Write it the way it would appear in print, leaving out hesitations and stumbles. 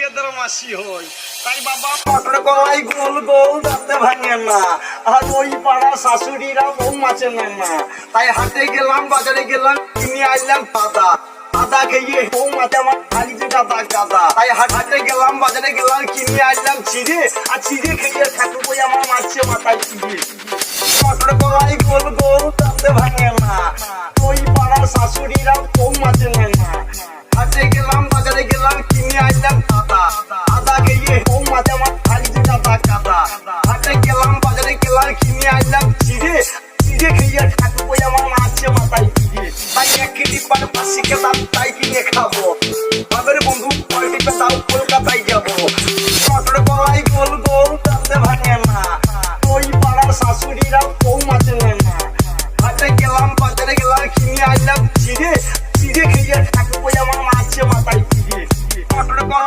এদের মাসি হই তাই বাবা মটর কলাই গোল গোল দাঁতে ভাঙে না আর ওই পাড়া শাশুড়িরা বউ মাছে না তাই হাটে গেলাম বাজারে গেলাম কিনে আইলাম পাতা আদা খেয়ে বউ মাছে আমার খালি যে গাদা গাদা তাই হাটে গেলাম বাজারে গেলাম কিনে আইলাম চিড়ে আর চিড়ে খেয়ে ঠাকুর বই আমার মাছে মাথায় চিড়ে মটর কলাই গোল গোল দাঁতে ভাঙে না ওই পাড়া শাশুড়িরা বউ মাছে না হাটে গেলাম বাজারে গেলাম কিনে আইলাম পাতা আদা খেয়ে বউ মাছে আমার খালি যে গাদা গাদা হাটে গেলাম বাজারে গেলাম কিনে আইলাম চিড়ে চিড়ে খেয়ে ঠাকুর বই আমার মাছে মাথায় চিড়ে তাই এক কেজি পার 80 দাম তাই কিনে খাবো বাবার বন্ধু কয়টি পেতাও কলকাতায়